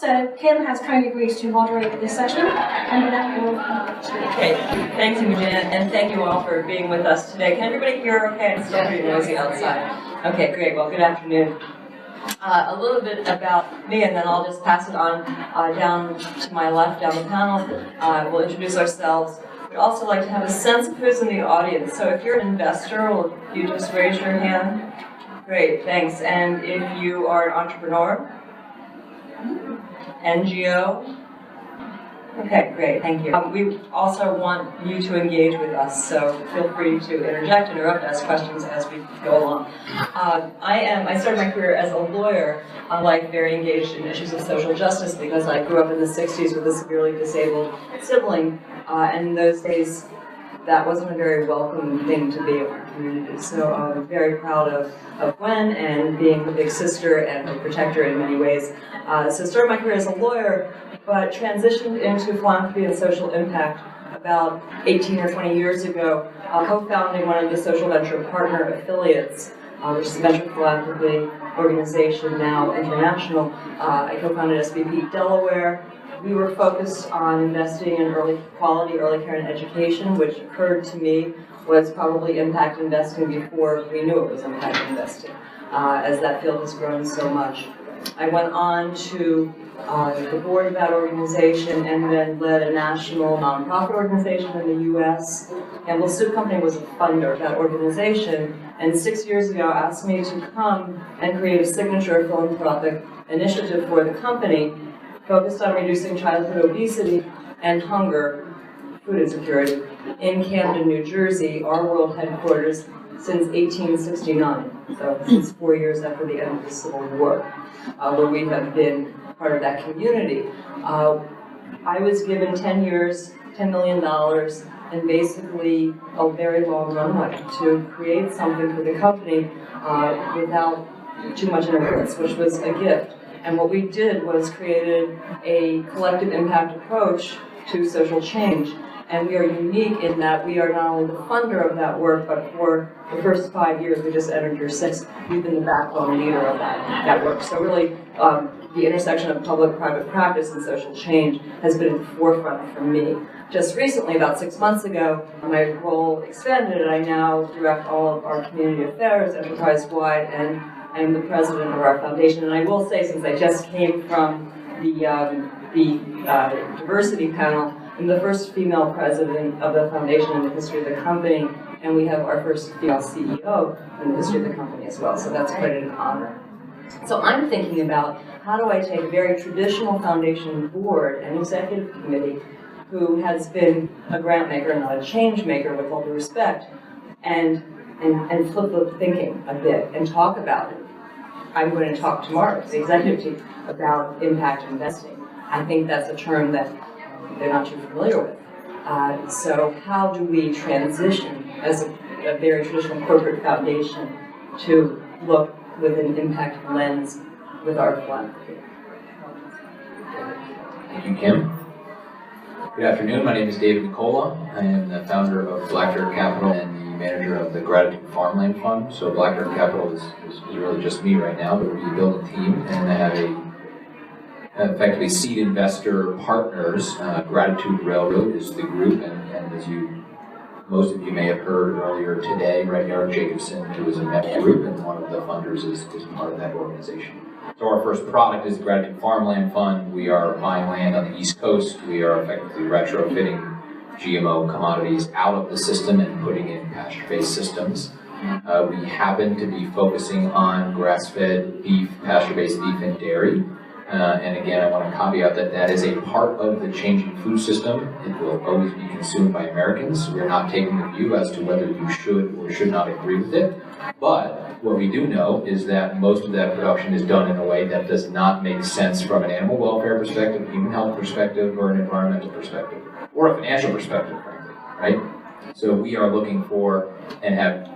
So Kim has kindly agreed to moderate this session, and with that, we'll Okay, thanks Imogen, and thank you all for being with us today. Can everybody hear okay? It's still pretty noisy outside. Okay, great. Well, good afternoon. A little bit about me, and then I'll just pass it on down to my left, down the panel. We'll introduce ourselves. We'd also like to have a sense of who's in the audience. So if you're an investor, will you just raise your hand? Great, thanks. And if you are an entrepreneur, NGO, okay, great, thank you. We also want you to engage with us, so feel free to interrupt, ask questions as we go along. I started my career as a lawyer, very engaged in issues of social justice because I grew up in the 60s with a severely disabled sibling, and in those days, that wasn't a very welcome thing to be in our community. So I'm very proud of Gwen and being her big sister and her protector in many ways. So started my career as a lawyer, but transitioned into philanthropy and social impact about 18 or 20 years ago, co-founding one of the social venture partner affiliates, which is a venture philanthropy organization, now international. I co-founded SVP Delaware. We were focused on investing in early care and education, which occurred to me was probably impact investing before we knew it was impact investing, as that field has grown so much. I went on to the board of that organization and then led a national nonprofit organization in the U.S. Campbell Soup Company was a funder of that organization, and 6 years ago asked me to come and create a signature philanthropic initiative for the company focused on reducing childhood obesity and hunger, food insecurity, in Camden, New Jersey, our world headquarters since 1869, so since 4 years after the end of the Civil War, where we have been part of that community. I was given 10 years, $10 million, and basically a very long runway to create something for the company without too much interference, which was a gift. And what we did was created a collective impact approach to social change. And we are unique in that we are not only the funder of that work, but for the first 5 years, we just entered year 6, we've been the backbone leader of that work. So really, the intersection of public-private practice and social change has been at the forefront for me. Just recently, about 6 months ago, my role expanded, and I now direct all of our community affairs enterprise-wide, and I am the president of our foundation. And I will say, since I just came from the diversity panel, I'm the first female president of the foundation in the history of the company, and we have our first female CEO in the history of the company as well, so that's quite an honor. So I'm thinking about how do I take a very traditional foundation board and executive committee who has been a grant maker and not a change maker, with all due respect, and flip the thinking a bit and talk about it. I'm going to talk tomorrow to the executive team about impact investing. I think that's a term that they're not too familiar with. So how do we transition as a very traditional corporate foundation to look with an impact lens with our philanthropy? Thank you, Kim. Good afternoon. My name is David Nicola. I am the founder of Black Dirt Capital and the manager of the Gratitude Farmland Fund. So Black Dirt Capital is really just me right now, but we build a team, and I have effectively seed investor partners. Gratitude Railroad is the group, and as most of you may have heard earlier today, right, Eric Jacobson, who is a member group, and one of the funders is part of that organization. So our first product is the Gratitude Farmland Fund. We are buying land on the East Coast. We are effectively retrofitting GMO commodities out of the system and putting in pasture-based systems. We happen to be focusing on grass-fed beef, pasture-based beef, and dairy. And again, I want to caveat that that is a part of the changing food system. It will always be consumed by Americans. We're not taking a view as to whether you should or should not agree with it. But what we do know is that most of that production is done in a way that does not make sense from an animal welfare perspective, human health perspective, or an environmental perspective, or a financial perspective, frankly, right? So we are looking for and have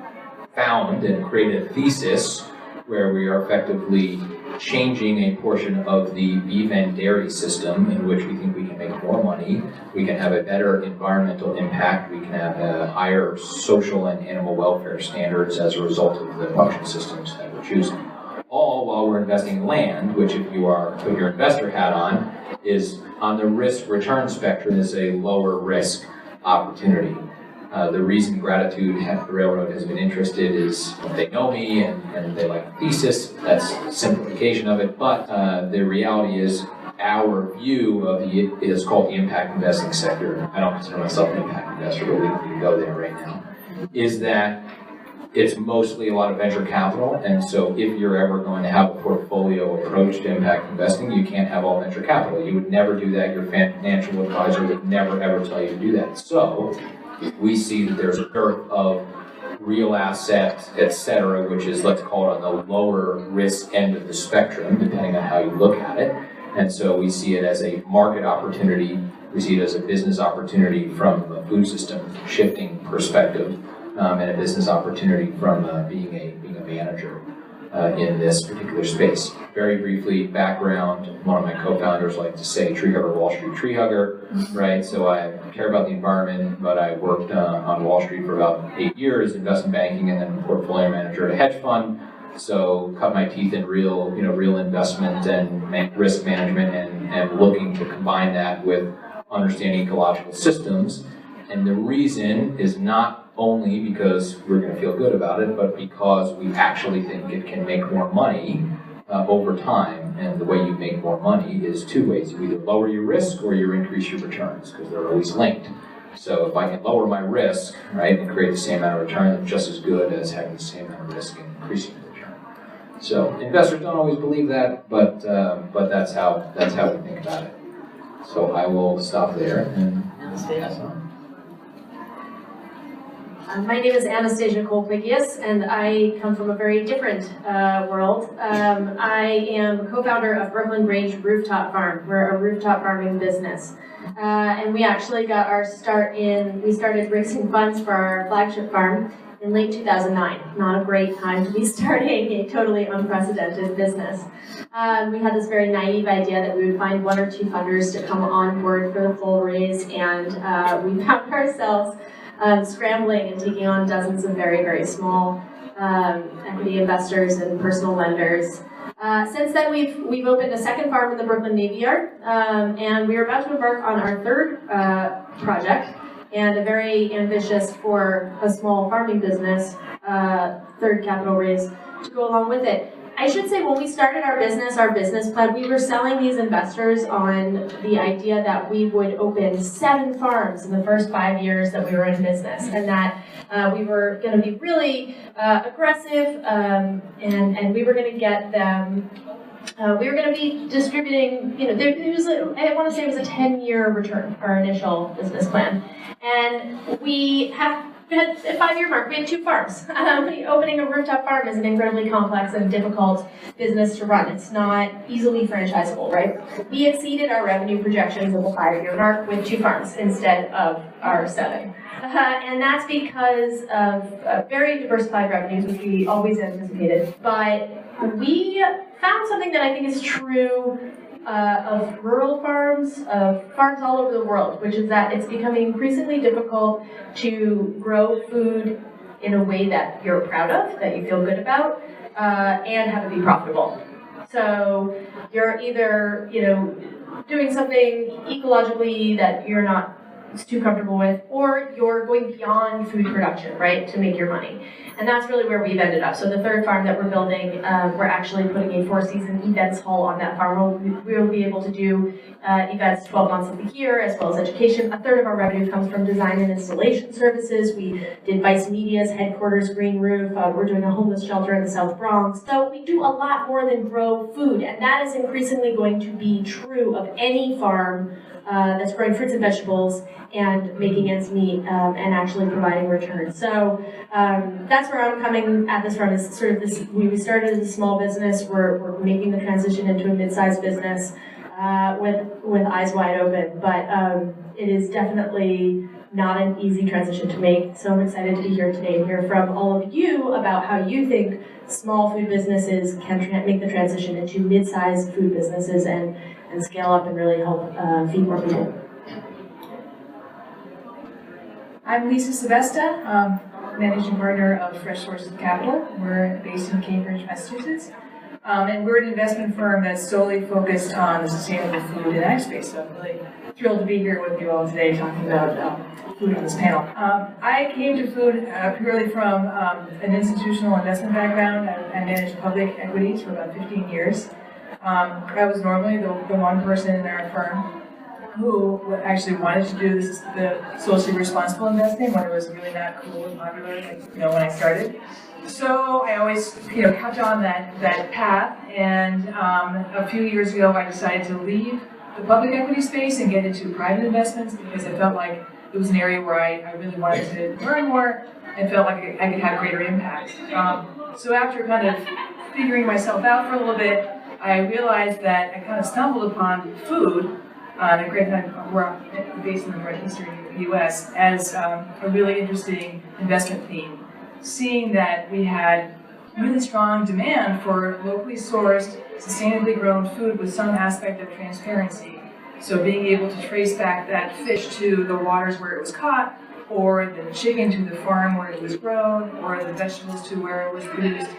found and created a thesis where we are effectively changing a portion of the beef and dairy system in which we think we can make more money, we can have a better environmental impact, we can have a higher social and animal welfare standards as a result of the production systems that we're choosing. all while we're investing in land, which if you are put your investor hat on, is on the risk-return spectrum is a lower risk opportunity. The reason Gratitude Railroad has been interested is they know me and they like the thesis. That's a simplification of it. But the reality is our view of it's called the impact investing sector. I don't consider myself an impact investor, but we don't need to go there right now. Is that it's mostly a lot of venture capital, and so if you're ever going to have a portfolio approach to impact investing, you can't have all venture capital. You would never do that. Your financial advisor would never ever tell you to do that. So we see that there's a dearth of real assets, etc., which is, let's call it, on the lower risk end of the spectrum, depending on how you look at it. And so we see it as a market opportunity. We see it as a business opportunity from a food system shifting perspective, and a business opportunity from being a manager in this particular space. Very briefly, background, one of my co-founders like to say, tree hugger, Wall Street tree hugger, right? So I care about the environment, but I worked on Wall Street for about 8 years, investment banking, and then portfolio manager at a hedge fund. So cut my teeth in real investment and risk management, and looking to combine that with understanding ecological systems. And the reason is not only because we're going to feel good about it, but because we actually think it can make more money over time. And the way you make more money is two ways. You either lower your risk or you increase your returns, because they're always linked. So if I can lower my risk, right, and create the same amount of return, it's just as good as having the same amount of risk and increasing the return. So investors don't always believe that, but that's how we think about it. So I will stop there and pass on. My name is Anastasia Kolpigius, and I come from a very different world. I am co-founder of Brooklyn Grange Rooftop Farm. We're a rooftop farming business. And we actually got our start we started raising funds for our flagship farm in late 2009. Not a great time to be starting a totally unprecedented business. We had this very naive idea that we would find one or two funders to come on board for the full raise, and we found ourselves scrambling and taking on dozens of very, very small equity investors and personal lenders. Since then, we've opened a second farm in the Brooklyn Navy Yard, and we are about to embark on our third project, and a very ambitious, for a small farming business, third capital raise to go along with it. I should say, when we started our business plan, we were selling these investors on the idea that we would open 7 farms in the first 5 years that we were in business, and that we were going to be really aggressive, and we were going to get them. We were going to be distributing, I want to say it was a 10-year return, our initial business plan. And we had a 5-year mark. We had 2 farms. Opening a rooftop farm is an incredibly complex and difficult business to run. It's not easily franchisable, right? We exceeded our revenue projections of the 5-year mark with 2 farms instead of our 7. And that's because of very diversified revenues, which we always anticipated. But we found something that I think is true of rural farms, of farms all over the world, which is that it's becoming increasingly difficult to grow food in a way that you're proud of, that you feel good about, and have it be profitable. So you're either, doing something ecologically that you're not too comfortable with, or you're going beyond food production, right, to make your money. And that's really where we've ended up. So the third farm that we're building, we're actually putting a 4-season events hall on that farm. We'll be able to do events 12 months of the year, as well as education. A third of our revenue comes from design and installation services. We did Vice Media's headquarters green roof. We're doing a homeless shelter in the South Bronx. So we do a lot more than grow food, and that is increasingly going to be true of any farm that's growing fruits and vegetables and making ends meet, and actually providing returns. So that's where I'm coming at this from, is sort of this, we started as a small business, we're making the transition into a mid-sized business with eyes wide open, but it is definitely not an easy transition to make. So I'm excited to be here today and hear from all of you about how you think small food businesses can make the transition into mid-sized food businesses and scale up and really help feed more people. I'm Lisa Sebesta, managing partner of Fresh Sources Capital. We're based in Cambridge, Massachusetts. And we're an investment firm that's solely focused on the sustainable food and ag space. So I'm really thrilled to be here with you all today talking about food on this panel. I came to food purely from an institutional investment background. I managed public equities for about 15 years. I was normally the one person in our firm who actually wanted to do the socially responsible investing when it was really not cool and popular, when I started. So I always, kept on that path, and a few years ago I decided to leave the public equity space and get into private investments because I felt like it was an area where I really wanted to learn more and felt like I could have greater impact. So after kind of figuring myself out for a little bit, I realized that I kind of stumbled upon food, and a great time we're based in the northeastern U.S. as a really interesting investment theme. Seeing that we had really strong demand for locally sourced, sustainably grown food with some aspect of transparency. So being able to trace back that fish to the waters where it was caught, or the chicken to the farm where it was grown, or the vegetables to where it was produced.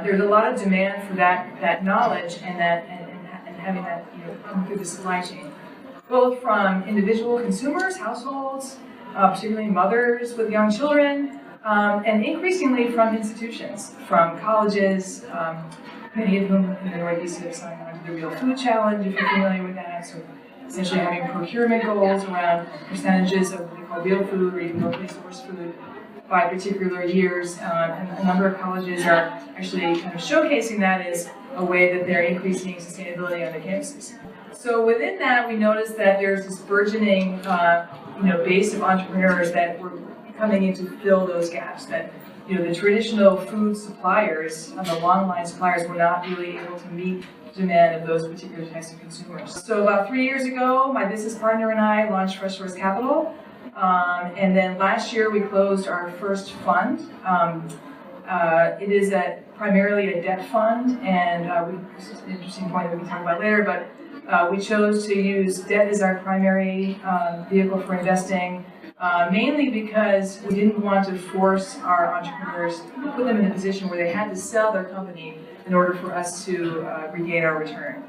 There's a lot of demand for that knowledge and having that come through the supply chain, both from individual consumers, households, particularly mothers with young children, and increasingly from institutions, from colleges, many of whom in the Northeast have signed on to the Real Food Challenge, if you're familiar with that. So essentially having procurement goals around percentages of what we call real food or even locally sourced food by particular years. And a number of colleges are actually kind of showcasing that as a way that they're increasing sustainability on their campuses. So within that, we noticed that there's this burgeoning base of entrepreneurs that were coming in to fill those gaps, that the traditional food suppliers, the long line suppliers, were not really able to meet the demand of those particular types of consumers. So about 3 years ago, my business partner and I launched Fresh Source Capital, and then last year we closed our first fund. It is primarily a debt fund, and this is an interesting point that we can talk about later, but we chose to use debt as our primary vehicle for investing, mainly because we didn't want to force our entrepreneurs, put them in a position where they had to sell their company in order for us to regain our return.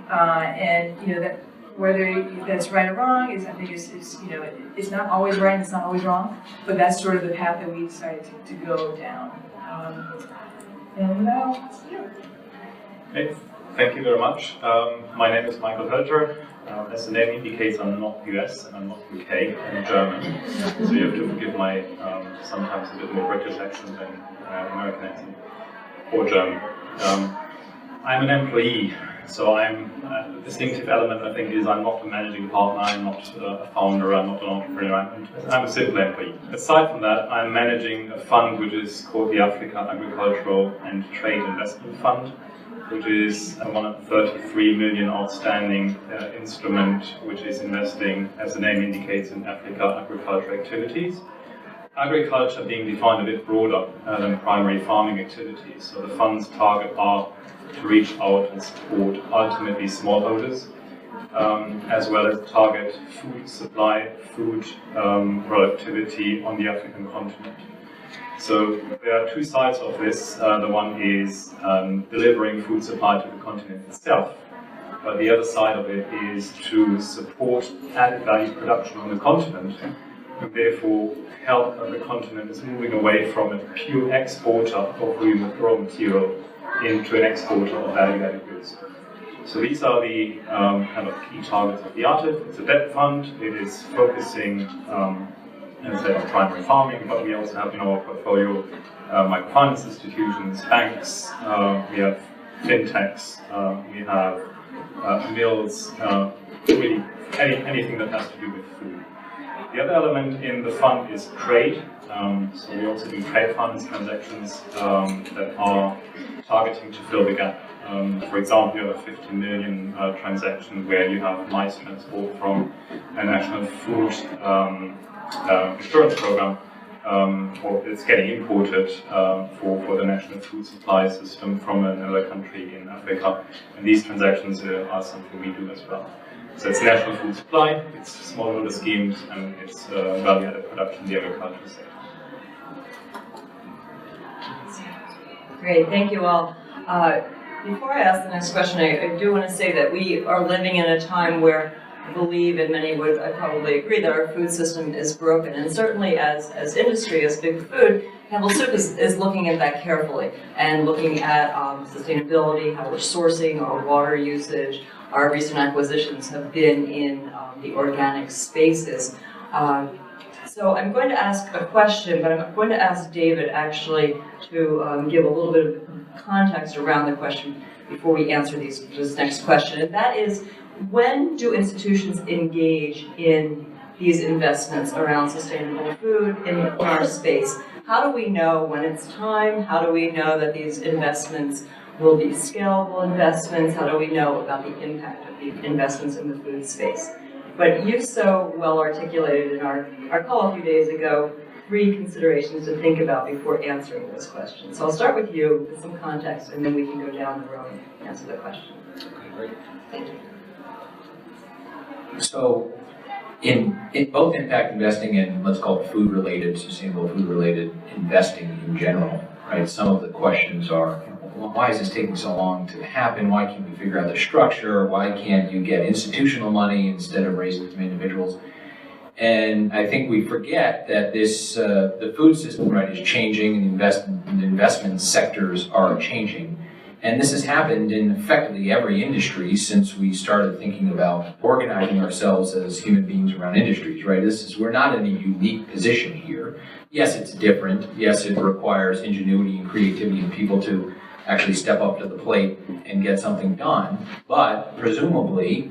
That whether that's right or wrong is, I think, it's not always right and it's not always wrong, but that's sort of the path that we decided to go down. And now, Okay, thank you very much. My name is Michael Hölter. As the name indicates, I'm not US and I'm not UK, I'm German. So you have to forgive my sometimes a bit more British accent than American accent, or German. I'm an employee, so the distinctive element, I think, is I'm not a managing partner, I'm not a founder, I'm not an entrepreneur, I'm a simple employee. Aside from that, I'm managing a fund which is called the Africa Agricultural and Trade Investment Fund, which is a 133 million outstanding instrument which is investing, as the name indicates, in Africa agriculture activities. Agriculture being defined a bit broader than primary farming activities. So the fund's target are to reach out and support ultimately smallholders, as well as target food supply, food productivity on the African continent. So there are two sides of this. The one is delivering food supply to the continent itself, but the other side of it is to support added value production on the continent, and therefore help that the continent is moving away from a pure exporter of raw material into an exporter of value-added goods. So these are the kind of key targets of the ARTIF. It's a debt fund. It is focusing as I said, on primary farming, but we also have in our portfolio microfinance institutions, banks, we have fintechs, we have mills, really anything that has to do with food. The other element in the fund is trade. So we also do trade finance transactions that are targeting to fill the gap. For example, you have a 50 million transaction where you have mice transport from a national food insurance program, or it's getting imported for the national food supply system from another country in Africa. And these transactions are something we do as well. So it's national food supply, it's smallholder schemes, and it's value-added production in the agricultural sector. Great, thank you all. Before I ask the next question, I do want to say that we are living in a time where I believe, and many would probably agree, that our food system is broken. And certainly as industry, as Big Food, Campbell Soup is looking at that carefully and looking at sustainability, how we're sourcing, our water usage. Our recent acquisitions have been in the organic spaces. So I'm going to ask a question, but I'm going to ask David actually to give a little bit of context around the question before we answer this next question. And that is, when do institutions engage in these investments around sustainable food in our space? How do we know when it's time? How do we know that these investments will be scalable investments? How do we know about the impact of the investments in the food space? But you so well articulated in our call a few days ago 3 considerations to think about before answering this question. So I'll start with you with some context, and then we can go down the road and answer the question. Okay, great. Thank you. So, in both impact investing and let's call it food-related, sustainable food-related investing in general, right? Some of the questions are, well, why is this taking so long to happen? Why can't we figure out the structure? Why can't you get institutional money instead of raising it from individuals? And I think we forget that this the food system, right, is changing, and the investment sectors are changing. And this has happened in effectively every industry since we started thinking about organizing ourselves as human beings around industries, right? We're not in a unique position here. Yes, it's different. Yes, it requires ingenuity and creativity and people to actually step up to the plate and get something done. But presumably,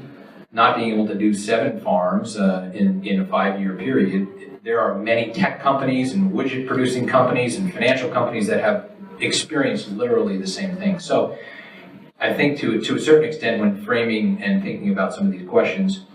not being able to do 7 farms in a 5-year period, there are many tech companies and widget producing companies and financial companies that have experienced literally the same thing. So I think to a certain extent, when framing and thinking about some of these questions,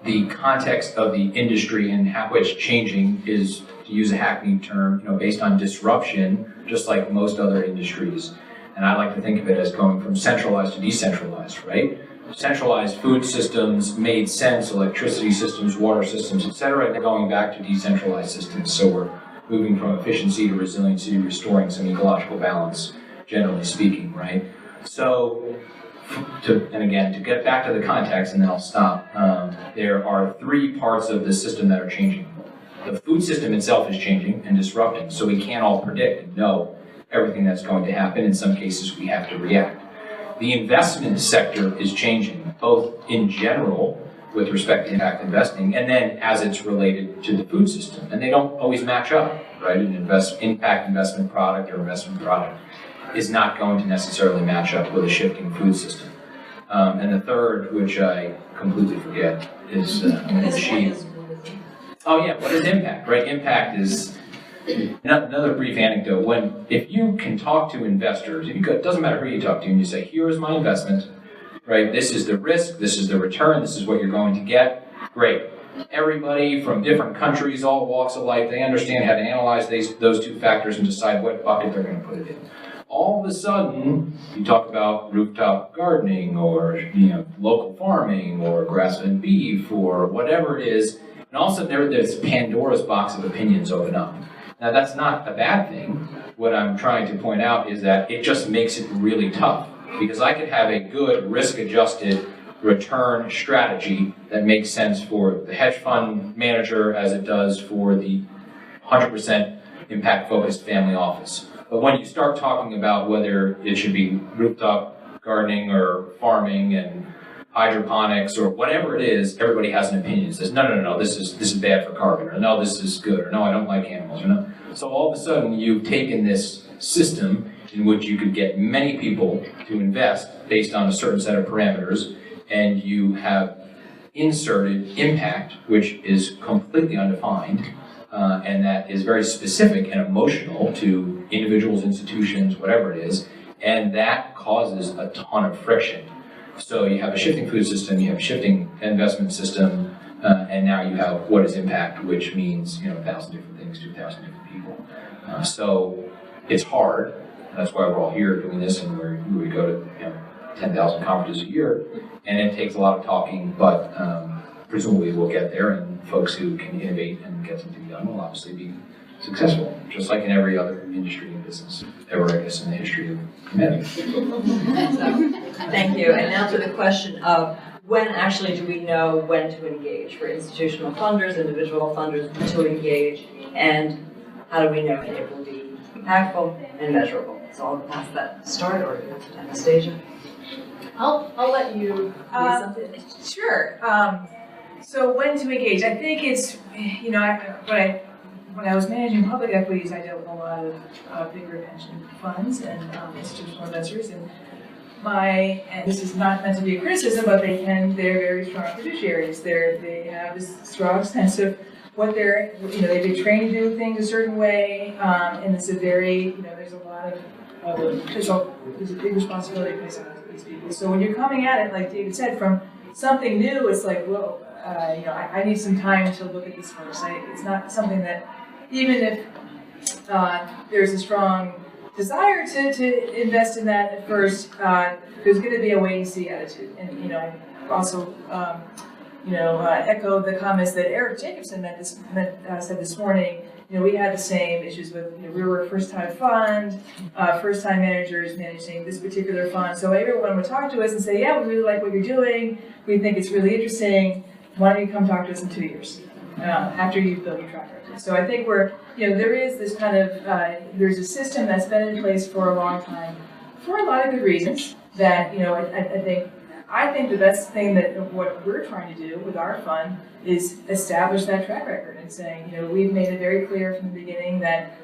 the context of the industry and how it's changing is, to use a hackneyed term, based on disruption, just like most other industries. And I like to think of it as going from centralized to decentralized, right? Centralized food systems made sense, electricity systems, water systems, etc., and going back to decentralized systems. So we're moving from efficiency to resiliency, restoring some ecological balance, generally speaking, right? So, and again, to get back to the context, and then I'll stop, there are 3 parts of the system that are changing. The food system itself is changing and disrupting, so we can't all predict and know everything that's going to happen. In some cases, we have to react. The investment sector is changing, both in general, with respect to impact investing, and then as it's related to the food system. And they don't always match up, right? An impact investment product or investment product is not going to necessarily match up with a shifting food system. And the third, which I completely forget, is oh yeah, what is impact, right? Impact is, another brief anecdote, if you can talk to investors, it doesn't matter who you talk to, and you say, here's my investment, right? This is the risk, this is the return, this is what you're going to get. Great. Everybody from different countries, all walks of life, they understand how to analyze those 2 factors and decide what bucket they're going to put it in. All of a sudden, you talk about rooftop gardening or local farming or grass-fed beef or whatever it is, and all of a sudden there's Pandora's box of opinions open up. Now that's not a bad thing. What I'm trying to point out is that it just makes it really tough. Because I could have a good risk-adjusted return strategy that makes sense for the hedge fund manager as it does for the 100% impact-focused family office. But when you start talking about whether it should be rooftop gardening or farming and hydroponics or whatever it is, everybody has an opinion. It says, no, this is bad for carbon, or no, this is good, or no, I don't like animals, or no. So all of a sudden, you've taken this system in which you could get many people to invest based on a certain set of parameters, and you have inserted impact, which is completely undefined, and that is very specific and emotional to individuals, institutions, whatever it is, and that causes a ton of friction. So you have a shifting food system, you have a shifting investment system, and now you have what is impact, which means 1,000 different things to 1,000 different people. So it's hard. That's why we're all here doing this, and we go to 10,000 conferences a year, and it takes a lot of talking, but presumably we'll get there, and folks who can innovate and get something done will obviously be successful, just like in every other industry and business ever, I guess, in the history of humanity. Thank you. And now to the question of when actually do we know when to engage for institutional funders, individual funders to engage, and how do we know that it will be impactful and measurable? So I'll pass that start or Anastasia. I'll let you say something. Sure. So when to engage? I think it's, you know, when I was managing public equities, I dealt with a lot of bigger pension funds and institutional investors, and this is not meant to be a criticism, but they're very strong fiduciaries. They have this strong sense of what they've been trained to do things a certain way, and it's a very, there's a lot there's a big responsibility placed on these people. So when you're coming at it, like David said, from something new, it's like, whoa, I need some time to look at this first. It's not something that, even if there's a strong desire to invest in that at first, there's going to be a wait-and-see attitude. And, I also, echo the comments that Eric Jacobson said this morning. We had the same issues with, we were a first-time fund, first-time managers managing this particular fund. So everyone would talk to us and say, yeah, we really like what you're doing. We think it's really interesting. Why don't you come talk to us in 2 years after you've built your track record? So I think there is this kind of, there's a system that's been in place for a long time for a lot of good reasons that, I think the best thing that what we're trying to do with our fund is establish that track record and saying, we've made it very clear from the beginning that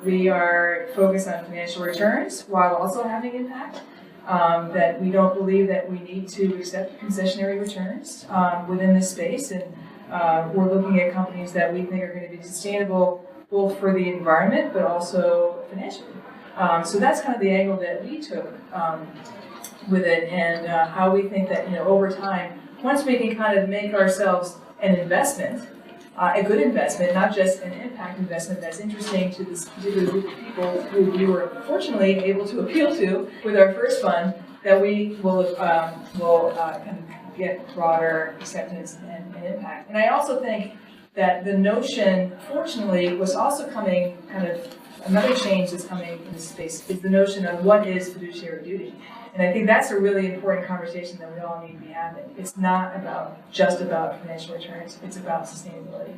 we are focused on financial returns while also having impact, that we don't believe that we need to accept concessionary returns within this space, and we're looking at companies that we think are going to be sustainable both for the environment but also financially. So that's kind of the angle that we took with it, and how we think that over time, once we can kind of make ourselves an investment, a good investment, not just an impact investment that's interesting to this particular group of people who we were fortunately able to appeal to with our first fund, that we will kind of get broader acceptance and impact. And I also think that the notion, fortunately, was also coming kind of, another change that's coming in this space is the notion of what is fiduciary duty. And I think that's a really important conversation that we all need to be having. It's not just about financial returns, it's about sustainability.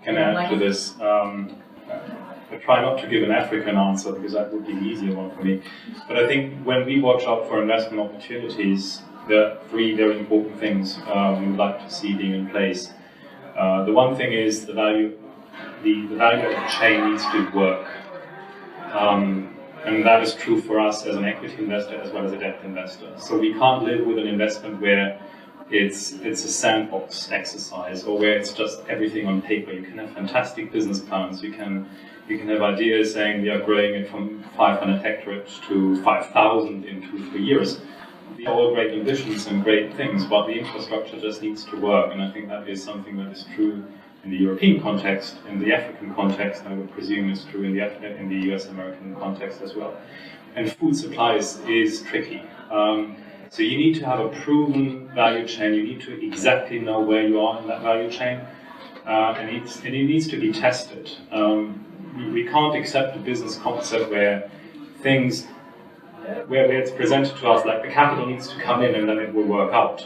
Can I add to this? I try not to give an African answer because that would be the easier one for me. But I think when we watch out for investment opportunities, there are three very important things we would like to see being in place. The one thing is the value of the chain needs to work. And that is true for us as an equity investor as well as a debt investor. So we can't live with an investment where it's a sandbox exercise or where it's just everything on paper. You can have fantastic business plans. You can have ideas saying we are growing it from 500 hectares to 5,000 in 2-3 years. These are all great ambitions and great things, but the infrastructure just needs to work. And I think that is something that is true in the European context, in the African context, I would presume it's true in the US-American context as well. And food supplies is tricky. So you need to have a proven value chain. You need to exactly know where you are in that value chain, and it needs to be tested. We can't accept a business concept where things, where it's presented to us like the capital needs to come in and then it will work out.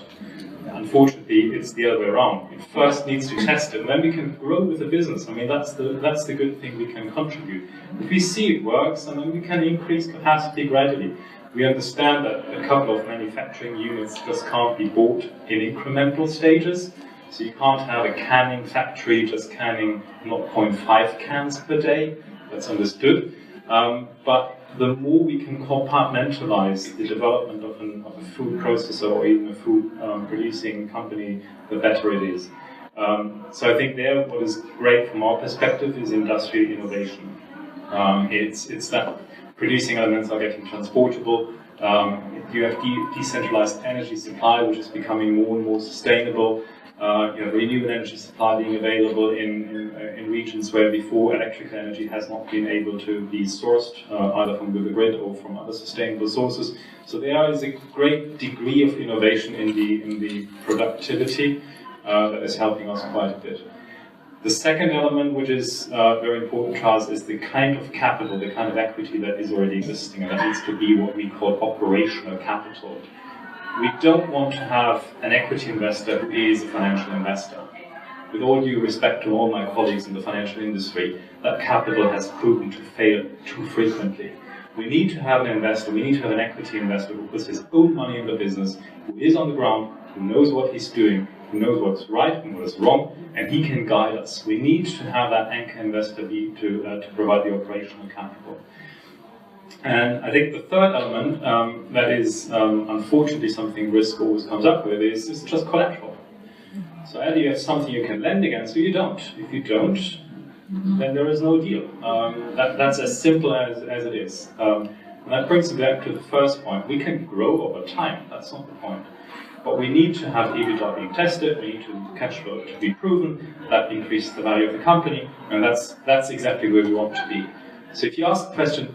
Unfortunately, it's the other way around. It first needs to test it, and then we can grow with the business. I mean, that's the good thing we can contribute. If we see it works, and then we can increase capacity gradually. We understand that a couple of manufacturing units just can't be bought in incremental stages. So you can't have a canning factory just canning 0.5 cans per day. That's understood. But the more we can compartmentalize the development of a food processor or even a food producing company, the better it is. So I think there, what is great from our perspective is industrial innovation. It's that producing elements are getting transportable. You have decentralized energy supply, which is becoming more and more sustainable. You have renewable energy supply being available in regions where before electrical energy has not been able to be sourced either from the grid or from other sustainable sources. So there is a great degree of innovation in the productivity that is helping us quite a bit. The second element, which is very important to us, is the kind of capital, the kind of equity that is already existing, and that needs to be what we call operational capital. We don't want to have an equity investor who is a financial investor. With all due respect to all my colleagues in the financial industry, that capital has proven to fail too frequently. We need to have an investor, we need to have an equity investor who puts his own money in the business, who is on the ground, who knows what he's doing, who knows what's right and what is wrong, and he can guide us. We need to have that anchor investor to provide the operational capital. And I think the third element that is unfortunately something risk always comes up with is just collateral. So either you have something you can lend against or you don't. If you don't, then there is no deal. That's as simple as it is. And that brings me back to the first point. We can grow over time, that's not the point. But we need to have EBITDA being tested, we need to cash flow to be proven, that increases the value of the company, and that's exactly where we want to be. So if you ask the question,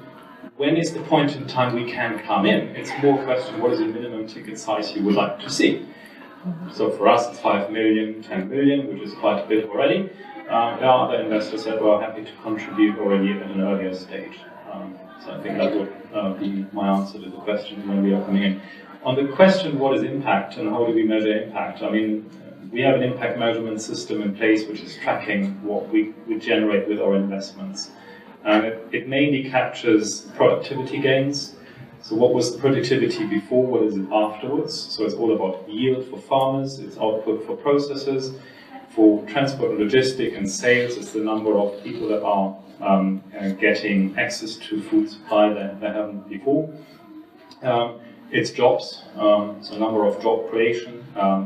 when is the point in time we can come in? It's more a question, what is the minimum ticket size you would like to see? So for us, it's 5 million, 10 million, which is quite a bit already. There are other investors that are happy to contribute already at an earlier stage. So I think that would be my answer to the question when we are coming in. On the question, what is impact and how do we measure impact? I mean, we have an impact measurement system in place which is tracking what we generate with our investments. It mainly captures productivity gains. So what was the productivity before, what is it afterwards? So it's all about yield for farmers, it's output for processors, for transport and logistics and sales, it's the number of people that are getting access to food supply that they haven't before. It's jobs, so number of job creation,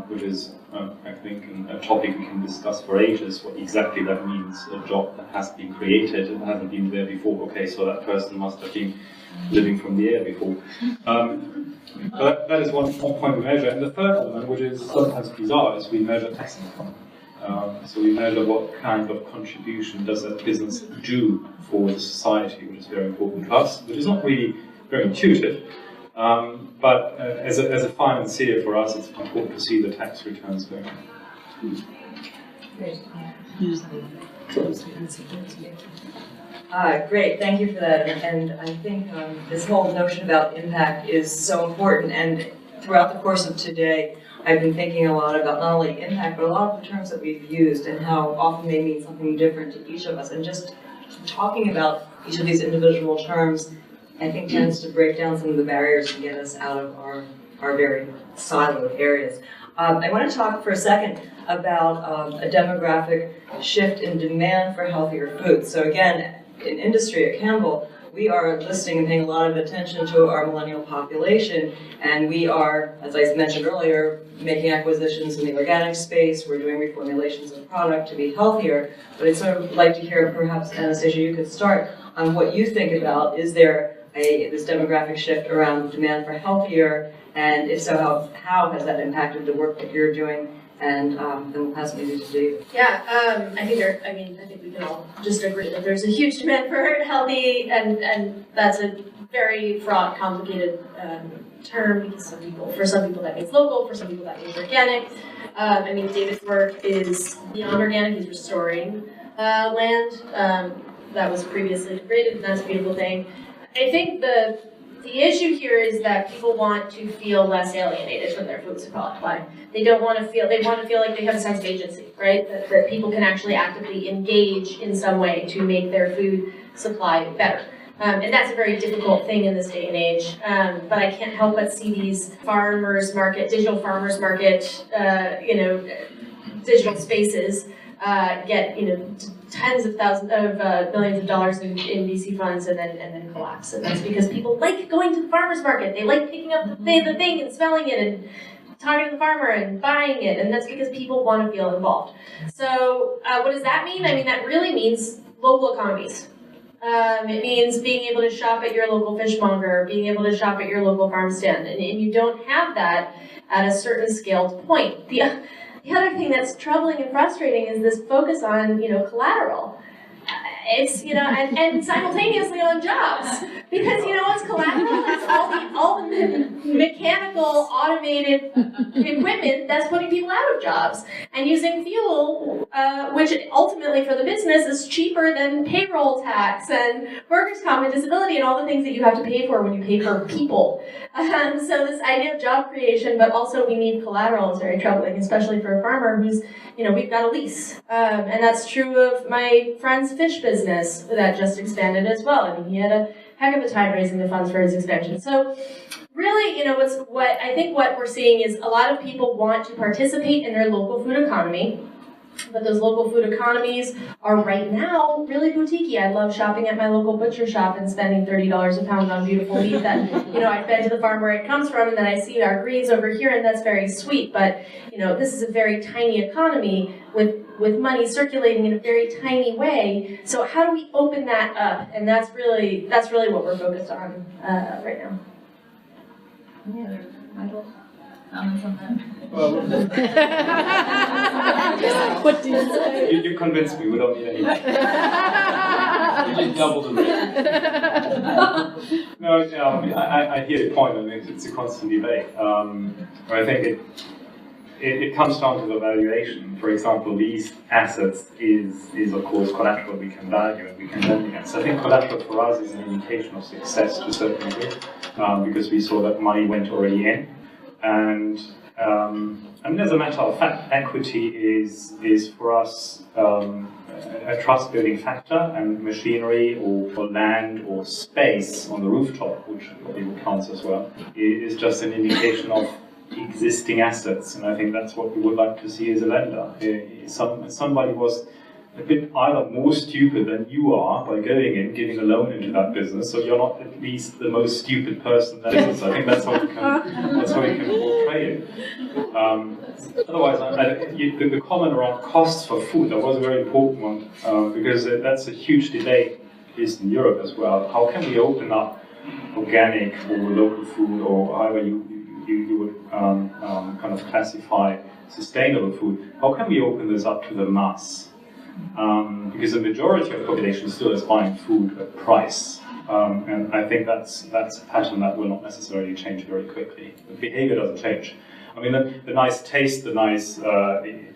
which is, I think, a topic we can discuss for ages, what exactly that means, a job that has been created and hasn't been there before. Okay, so that person must have been living from the air before. But that is one point we measure. And the third element, which is sometimes bizarre, is we measure tax income. So we measure what kind of contribution does that business do for the society, which is very important to us, which is not really very intuitive. But as a financier for us, it's important to see the tax returns going on. Great, thank you for that. And I think this whole notion about impact is so important. And throughout the course of today, I've been thinking a lot about not only impact, but a lot of the terms that we've used and how often they mean something different to each of us. And just talking about each of these individual terms, I think tends to break down some of the barriers and get us out of our very siloed areas. I want to talk for a second about a demographic shift in demand for healthier foods. So again, in industry at Campbell, we are listening and paying a lot of attention to our millennial population, and we are, as I mentioned earlier, making acquisitions in the organic space. We're doing reformulations of product to be healthier. But I'd sort of like to hear, perhaps, Anastasia, you could start on what you think about. Is there this demographic shift around demand for healthier, and if so, how has that impacted the work that you're doing? And then we'll pass maybe to Dave. Yeah, I think we can all just agree that there's a huge demand for healthy, and that's a very fraught, complicated term, because for some people that means local, for some people that means organic. I mean, David's work is beyond organic, he's restoring land that was previously degraded, and that's a beautiful thing. I think the issue here is that people want to feel less alienated from their food supply. They want to feel like they have a sense of agency, right? That people can actually actively engage in some way to make their food supply better. And that's a very difficult thing in this day and age. But I can't help but see these digital farmers market, digital spaces get tens of thousands of millions of dollars in VC funds and then collapse. And that's because people like going to the farmer's market. They like picking up the thing and smelling it and talking to the farmer and buying it. And that's because people want to feel involved. So what does that mean? I mean, that really means local economies. It means being able to shop at your local fishmonger, being able to shop at your local farm stand. And you don't have that at a certain scaled point. The other thing that's troubling and frustrating is this focus on, collateral. It's, and simultaneously on jobs, Because you know what's collateral? It's all the mechanical, automated equipment that's putting people out of jobs. And using fuel, which ultimately for the business is cheaper than payroll tax and workers' comp and disability and all the things that you have to pay for when you pay for people. So this idea of job creation, but also we need collateral is very troubling, especially for a farmer who's, you know, we've got a lease. And that's true of my friend's fish business that just expanded as well. I mean, he had a heck of a time raising the funds for his expansion. So really, you know, what we're seeing is a lot of people want to participate in their local food economy, but those local food economies are right now really boutique-y. I love shopping at my local butcher shop and spending $30 a pound on beautiful meat that, you know, I fed to the farm where it comes from, and then I see our greens over here, and that's very sweet. But, you know, this is a very tiny economy with money circulating in a very tiny way. So how do we open that up? And that's really what we're focused on right now. Any other Michael comments on that? Well, What do you say? you convinced me. We don't need any. You just doubled the rate. No, I hear your point, and it's a constant debate. But I think it comes down to the valuation. For example, these assets is of course collateral we can value and we can lend against. I think collateral for us is an indication of success to a certain degree, because we saw that money went already in. And I mean, as a matter of fact, equity is for us a trust building factor, and machinery or land or space on the rooftop, which counts as well, is just an indication of existing assets. And I think that's what we would like to see as a lender. Somebody was a bit either more stupid than you are by going in, giving a loan into that business, so you're not at least the most stupid person there is. I think that's how we can portray it. Otherwise, the comment around costs for food, that was a very important one, because that's a huge debate, at least in Europe as well. How can we open up organic or local food, or however you would kind of classify sustainable food? How can we open this up to the mass? Because the majority of the population still is buying food at price, and I think that's a pattern that will not necessarily change very quickly. The behavior doesn't change. I mean, the nice taste, the nice the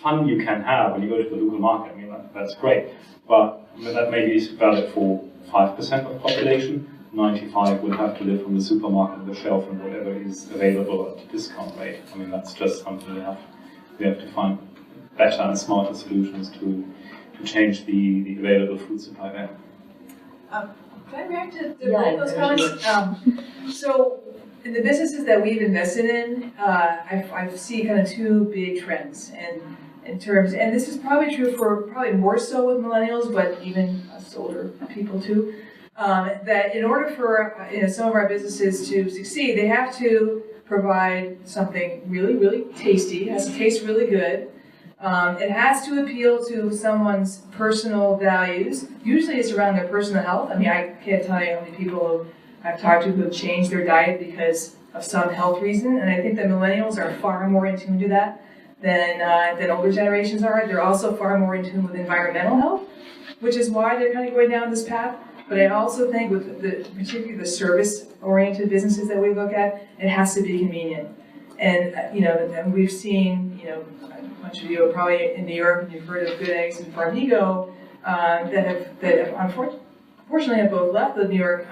fun you can have when you go to the local market, I mean, that's great, but that maybe is valid for 5% of the population. 95 will have to live from the supermarket, the shelf, and whatever is available at a discount rate. I mean, that's just something we have to find better and smarter solutions to change the available food supply there. Can I react to both those comments? So, in the businesses that we've invested in, I see kind of two big trends, and in terms, and this is probably true for probably more so with millennials, but even us older people too. That in order for some of our businesses to succeed, they have to provide something really, really tasty. It has to taste really good. It has to appeal to someone's personal values. Usually it's around their personal health. I mean, I can't tell you how many people I've talked to who have changed their diet because of some health reason. And I think that millennials are far more in tune to that than older generations are. They're also far more in tune with environmental health, which is why they're kind of going down this path. But I also think with particularly the service-oriented businesses that we look at, it has to be convenient. And and we've seen, a bunch of you are probably in New York and you've heard of Good Eggs and Farmigo that have unfortunately have both left the New York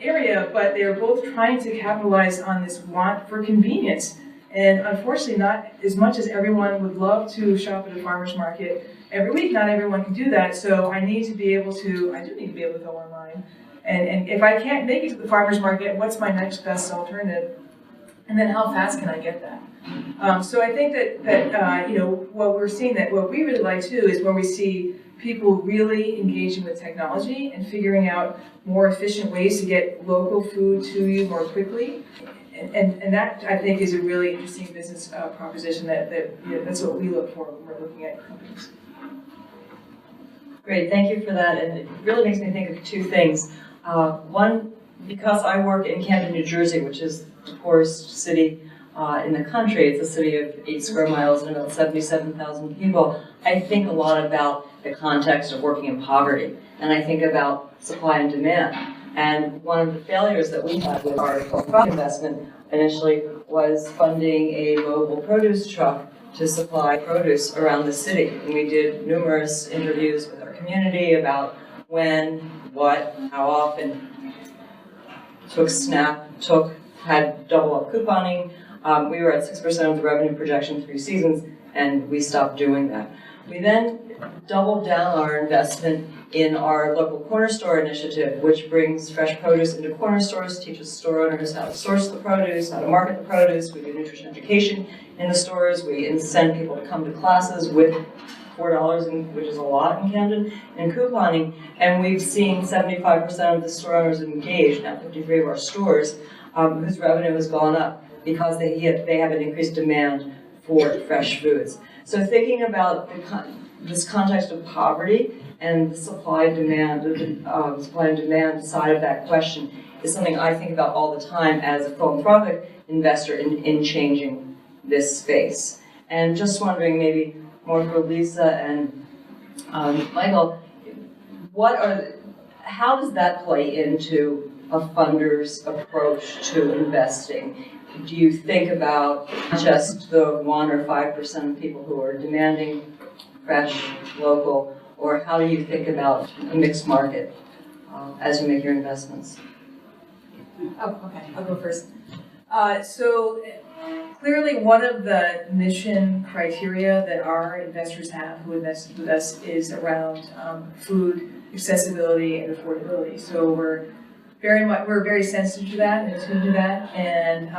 area, but they're both trying to capitalize on this want for convenience. And unfortunately, not as much as everyone would love to shop at a farmer's market every week. Not everyone can do that, so I do need to be able to go online. And if I can't make it to the farmer's market, what's my next best alternative? And then how fast can I get that? So I think that what we're seeing, that what we really like too is where we see people really engaging with technology and figuring out more efficient ways to get local food to you more quickly. And that, I think, is a really interesting business proposition that's what we look for when we're looking at companies. Great, thank you for that. And it really makes me think of two things. One, because I work in Camden, New Jersey, which is the poorest city in the country. It's a city of 8 square miles and about 77,000 people. I think a lot about the context of working in poverty and I think about supply and demand. And one of the failures that we had with our profit investment initially was funding a mobile produce truck to supply produce around the city. And we did numerous interviews with our community about when, what, how often. Had double up couponing. We were at 6% of the revenue projection 3 seasons, and we stopped doing that. We then doubled down our investment in our local corner store initiative, which brings fresh produce into corner stores, teaches store owners how to source the produce, how to market the produce. We do nutrition education in the stores. We incent people to come to classes with $4, which is a lot in Camden, in couponing. And we've seen 75% of the store owners engaged, now 53 of our stores, whose revenue has gone up because they have an increased demand for fresh foods. So thinking about this context of poverty and the supply and demand side of that question is something I think about all the time as a philanthropic investor in changing this space. And just wondering, maybe more for Lisa and Michael, how does that play into a funder's approach to investing? Do you think about just the 1 or 5% of people who are demanding fresh, local, or how do you think about a mixed market as you make your investments? Oh, okay, I'll go first. So clearly one of the mission criteria that our investors have who invest with us is around food accessibility and affordability. So we're very sensitive to that and attuned to that, and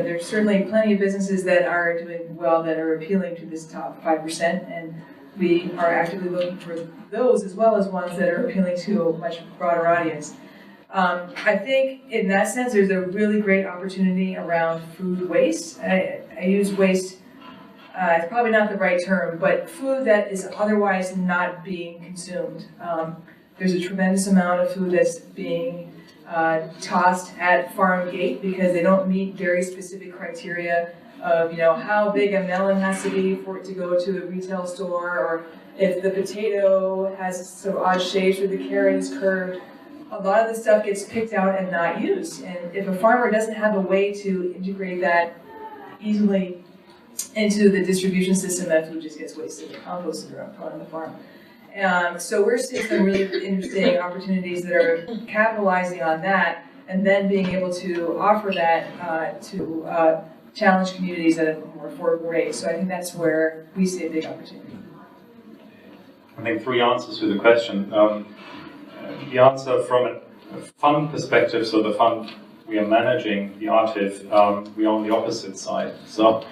there's certainly plenty of businesses that are doing well that are appealing to this top 5%, and we are actively looking for those as well as ones that are appealing to a much broader audience. I think in that sense there's a really great opportunity around food waste. I use waste, it's probably not the right term, but food that is otherwise not being consumed. There's a tremendous amount of food that's being tossed at farm gate because they don't meet very specific criteria of how big a melon has to be for it to go to a retail store, or if the potato has some odd shapes or the carrot is curved. A lot of the stuff gets picked out and not used, and if a farmer doesn't have a way to integrate that easily into the distribution system, that food just gets wasted or composted or thrown on the farm. So we're seeing some really interesting opportunities that are capitalizing on that and then being able to offer that to challenged communities at a more affordable rate. So I think that's where we see a big opportunity. I think 3 answers to the question. The answer from a fund perspective, so the fund we are managing, the RTIF, we are on the opposite side. So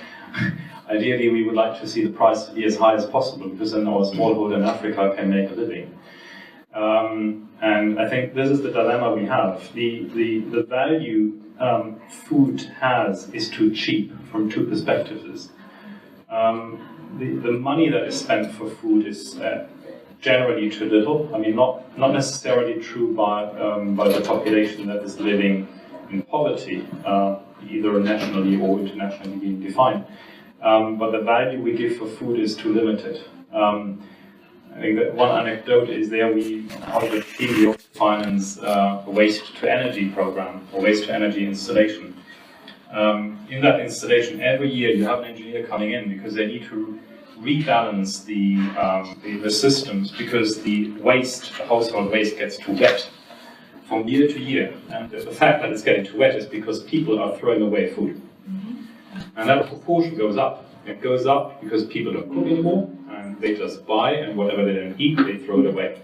ideally we would like to see the price be as high as possible, because then our smallholder in Africa can make a living. And I think this is the dilemma we have. The value food has is too cheap from 2 perspectives. The money that is spent for food is generally too little. I mean, not necessarily true by the population that is living in poverty, either nationally or internationally being defined. But the value we give for food is too limited. I think that one anecdote is there, we also finance a waste to energy program, or waste to energy installation. In that installation, every year you have an engineer coming in because they need to rebalance the systems, because the household waste gets too wet from year to year. And the fact that it's getting too wet is because people are throwing away food. And that proportion goes up. It goes up because people don't cook anymore, and they just buy, and whatever they don't eat, they throw it away.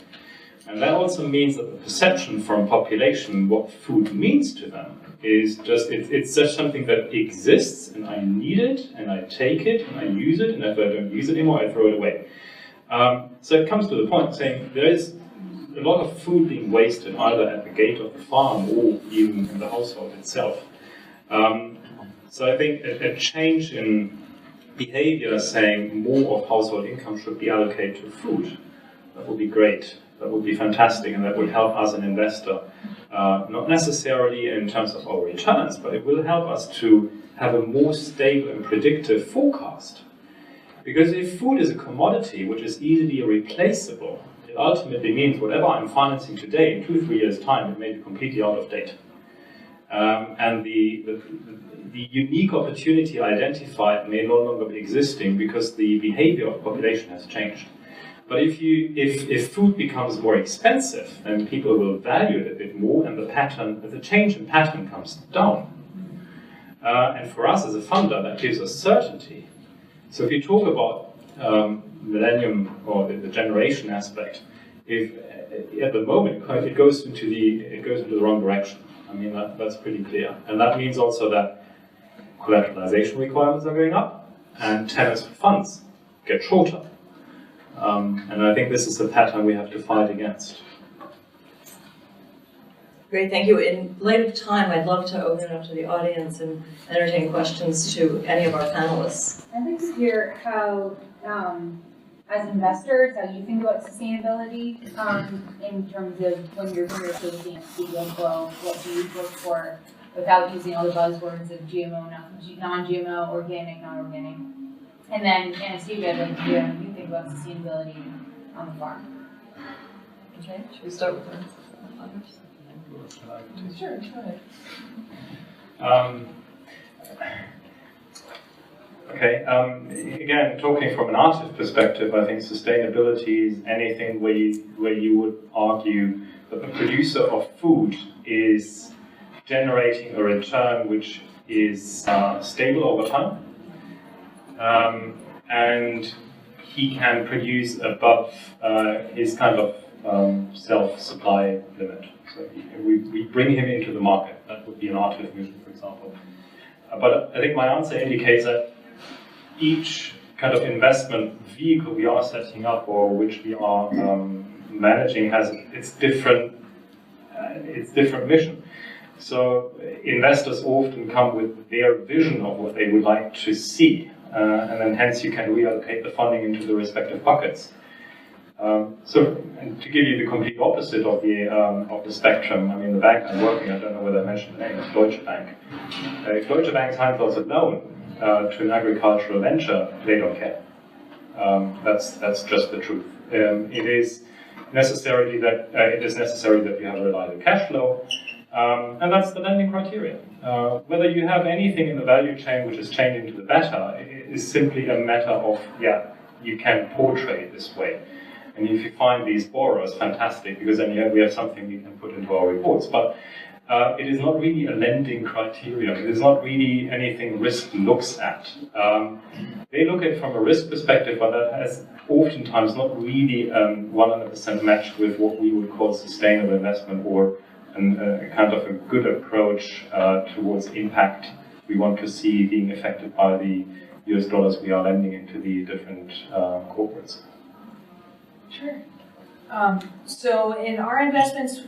And that also means that the perception from population, what food means to them, is just, it's just something that exists, and I need it, and I take it, and I use it, and if I don't use it anymore, I throw it away. So it comes to the point saying there is a lot of food being wasted either at the gate of the farm or even in the household itself. So I think a change in behavior, saying more of household income should be allocated to food, that would be great. That would be fantastic, and that would help us an investor. Not necessarily in terms of our returns, but it will help us to have a more stable and predictive forecast. Because if food is a commodity which is easily replaceable, it ultimately means whatever I'm financing today, in 2-3 years' time, it may be completely out of date. And the unique opportunity identified may no longer be existing because the behavior of the population has changed. But if food becomes more expensive, then people will value it a bit more, and the change in pattern comes down. And for us as a funder, that gives us certainty. So if you talk about millennium or the generation aspect, if at the moment it goes into the wrong direction. I mean that's pretty clear, and that means also that collateralization requirements are going up, and tenors for funds get shorter. And I think this is a pattern we have to fight against. Great, thank you. In light of time, I'd love to open it up to the audience and entertain questions to any of our panelists. I'd like to hear how, as investors, how you think about sustainability in terms of when you're facing deal flow, what do you look for without using all the buzzwords of GMO, non-GMO, organic, non-organic. And then Anastasia, I'd like to hear how you think about sustainability on the farm. Okay, should we start with others? Sure, go ahead. Again, talking from an artist perspective, I think sustainability is anything where you would argue that the producer of food is generating a return which is stable over time, and he can produce above his kind of self-supply limit. So we bring him into the market. That would be an artist vision, for example. But I think my answer indicates that each kind of investment vehicle we are setting up or which we are managing has its different mission. So investors often come with their vision of what they would like to see, and then hence you can reallocate the funding into the respective buckets. And to give you the complete opposite of the spectrum, I mean the bank I'm working at, I don't know whether I mentioned the name, it's Deutsche Bank. If Deutsche Bank handles a loan to an agricultural venture, they don't care. That's just the truth. It is necessary that you have a reliable cash flow, and that's the lending criteria. Whether you have anything in the value chain which is changing to the better is simply a matter of, you can portray it this way. And if you find these borrowers, fantastic, because then we have something we can put into our reports. But it is not really a lending criterion. It is not really anything risk looks at. They look at it from a risk perspective, but that has oftentimes not really 100% matched with what we would call sustainable investment or a kind of a good approach towards impact we want to see being affected by the US dollars we are lending into the different corporates. Sure. So in our investments,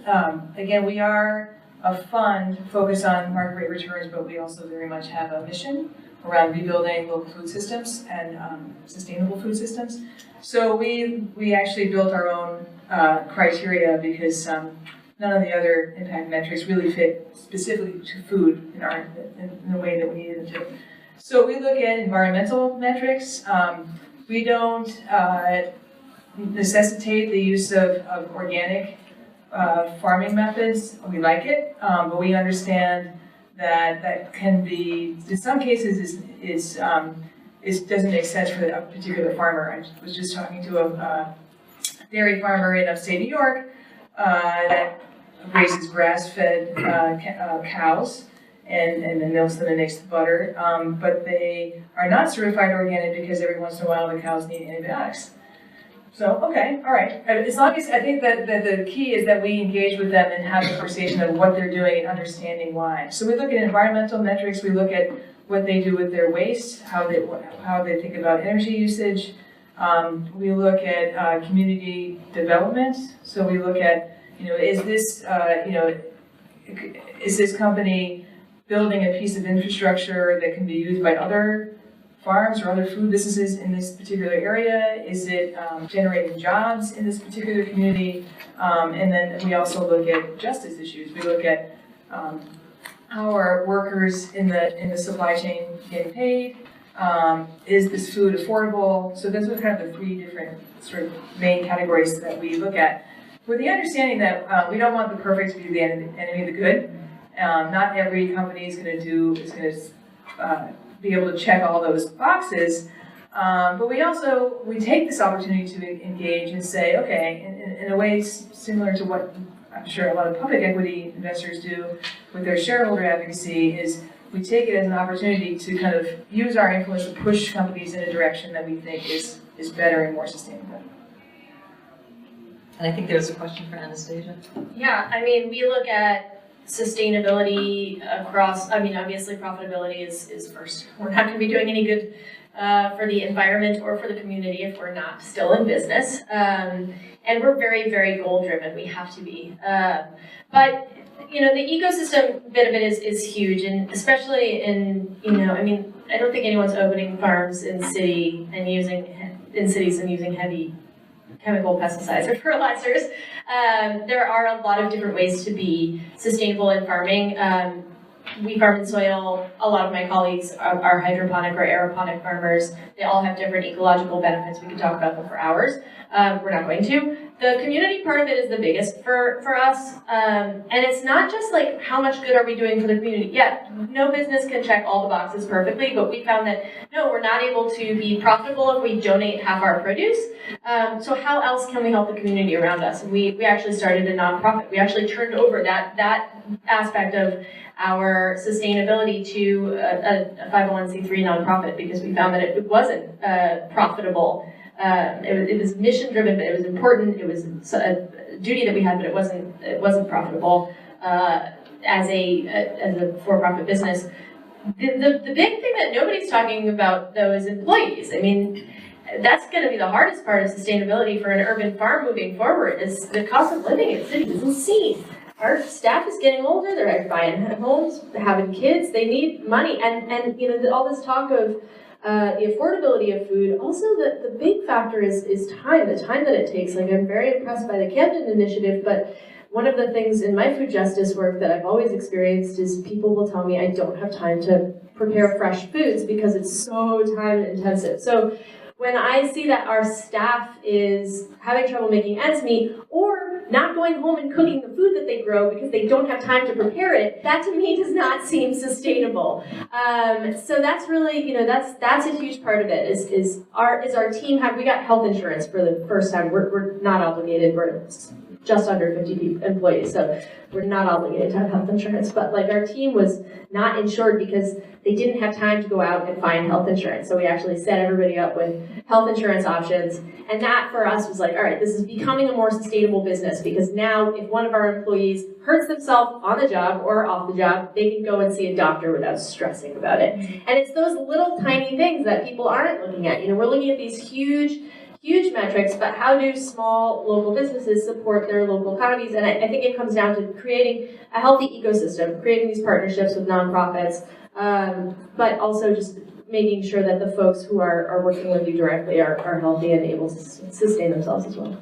again, we are a fund focused on market rate returns, but we also very much have a mission around rebuilding local food systems and sustainable food systems. So we actually built our own criteria because none of the other impact metrics really fit specifically to food in the way that we needed them to. So we look at environmental metrics. We don't necessitate the use of organic farming methods. We like it, but we understand that can be, in some cases, it doesn't make sense for a particular farmer. I was just talking to a dairy farmer in upstate New York that raises grass-fed cows and then milks them and makes the butter, but they are not certified organic because every once in a while the cows need antibiotics. So, okay, all right. As long as I think that the key is that we engage with them and have a conversation of what they're doing and understanding why. So we look at environmental metrics, we look at what they do with their waste, how they think about energy usage. We look at community development. So we look at, is this company building a piece of infrastructure that can be used by other farms or other food businesses in this particular area? Is it generating jobs in this particular community? And then we also look at justice issues. We look at how are workers in the supply chain getting paid? Is this food affordable? So those are kind of the three different sort of main categories that we look at, with the understanding that we don't want the perfect to be the enemy of the good. Not every company is going to be able to check all those boxes, but we take this opportunity to engage and say, okay, in a way similar to what I'm sure a lot of public equity investors do with their shareholder advocacy, is we take it as an opportunity to kind of use our influence to push companies in a direction that we think is better and more sustainable. And I think there's a question for Anastasia. Yeah, I mean, we look at sustainability across, I mean, obviously profitability is first. We're not going to be doing any good for the environment or for the community if we're not still in business. And we're very, very goal driven. We have to be. But you know, the ecosystem bit of it is huge, and especially in, you know, I mean, I don't think anyone's opening farms in cities and using heavy chemical pesticides or fertilizers. There are a lot of different ways to be sustainable in farming. We farm in soil. A lot of my colleagues are hydroponic or aeroponic farmers. They all have different ecological benefits. We could talk about them for hours. We're not going to. The community part of it is the biggest for us. And it's not just like how much good are we doing for the community. Yeah, no business can check all the boxes perfectly, but we found that no, we're not able to be profitable if we donate half our produce. So how else can we help the community around us? And we actually started a nonprofit. We actually turned over that aspect of our sustainability to a 501c3 nonprofit because we found that it wasn't profitable. It was mission driven, but it was important. It was a duty that we had, but it wasn't profitable as a for-profit business. The big thing that nobody's talking about though is employees. I mean, that's going to be the hardest part of sustainability for an urban farm moving forward. Is the cost of living in cities is insane. Our staff is getting older, they're buying homes, having kids, they need money, and you know, all this talk of the affordability of food, also the big factor is time, the time that it takes. Like, I'm very impressed by the Camden Initiative, but one of the things in my food justice work that I've always experienced is people will tell me I don't have time to prepare fresh foods because it's so time intensive. So when I see that our staff is having trouble making ends meet, or not going home and cooking the food that they grow because they don't have time to prepare it, that to me does not seem sustainable. So that's really, you know, that's a huge part of it. Is our team we got health insurance for the first time. We're not obligated. We're just under 50 employees, so we're not obligated to have health insurance. But like, our team was not insured because they didn't have time to go out and find health insurance. So we actually set everybody up with health insurance options. And that for us was like, all right, this is becoming a more sustainable business, because now if one of our employees hurts themselves on the job or off the job, they can go and see a doctor without stressing about it. And it's those little tiny things that people aren't looking at. You know, we're looking at these huge metrics, but how do small local businesses support their local economies? And I think it comes down to creating a healthy ecosystem, creating these partnerships with nonprofits, but also just making sure that the folks who are working with you directly are healthy and able to sustain themselves as well.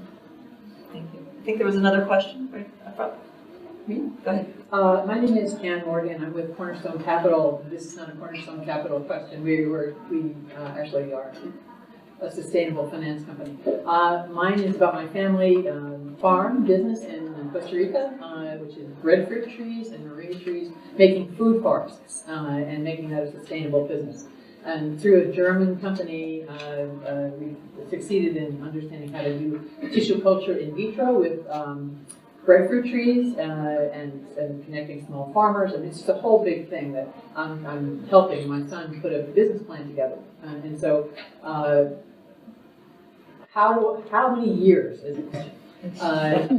Thank you. I think there was another question right up front. Go ahead. My name is Jan Morgan. I'm with Cornerstone Capital. This is not a Cornerstone Capital question. We actually are a sustainable finance company. Mine is about my family farm business in Costa Rica, which is breadfruit trees and marine trees, making food forests and making that a sustainable business. And through a German company, we succeeded in understanding how to do tissue culture in vitro with breadfruit trees and connecting small farmers. And it's just a whole big thing that I'm helping my son put a business plan together. And so, how many years is it?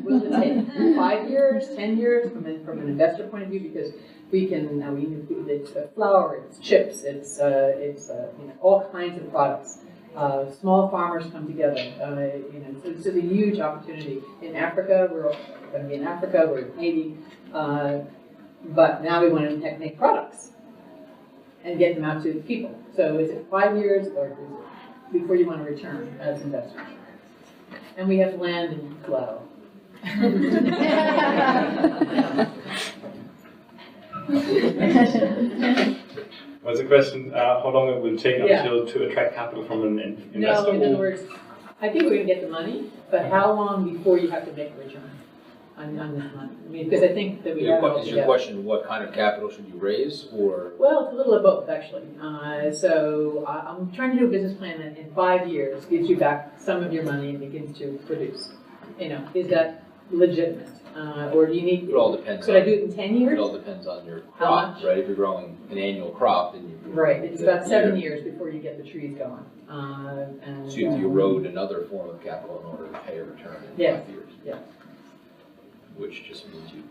Will it take 5 years, 10 years from an investor point of view? Because we it's flour, it's chips, it's you know, all kinds of products. Small farmers come together. You know, so it's a huge opportunity in Africa. We're going to be in Africa. We're in Haiti, but now we want to make products and get them out to the people. So is it 5 years, or is it before you want to return as investors? And we have land and collateral. Was the question how long it will take Yeah. until to attract capital from an No, investor? in other words, I think we're gonna get the money, but how long before you have to make a return on this money? I mean, because I think that we have it all Is your together. question, what kind of capital should you raise, or? Well, it's a little of both, actually. So I'm trying to do a business plan that in 5 years gives you back some of your money and begins to produce. You know, is that legitimate? Or do you need, It all depends could I on, do it in 10 it years? all depends on your How crop, much? right? If you're growing an annual crop, then you. Right, it's about 7 year. years before you get the trees going. And So you erode another form of capital in order to pay a return in Yeah. 5 years. Yeah. Which just means you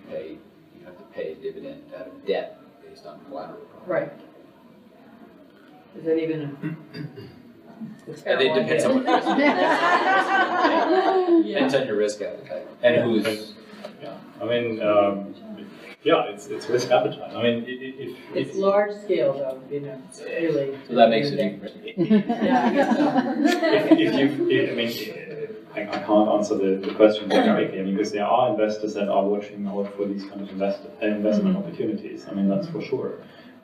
have to pay a dividend out of debt based on collateral. Right. Is that even a? And it depends on what the risk Yeah. depends on your risk appetite and who's. Yeah, I mean, yeah, it's risk appetite. I mean, if It's large scale though, you know, it's really. So that makes it interesting. Yeah, I guess so. I can't answer the question directly. I mean, because there are investors that are watching out for these kind of investment opportunities. I mean, that's for sure.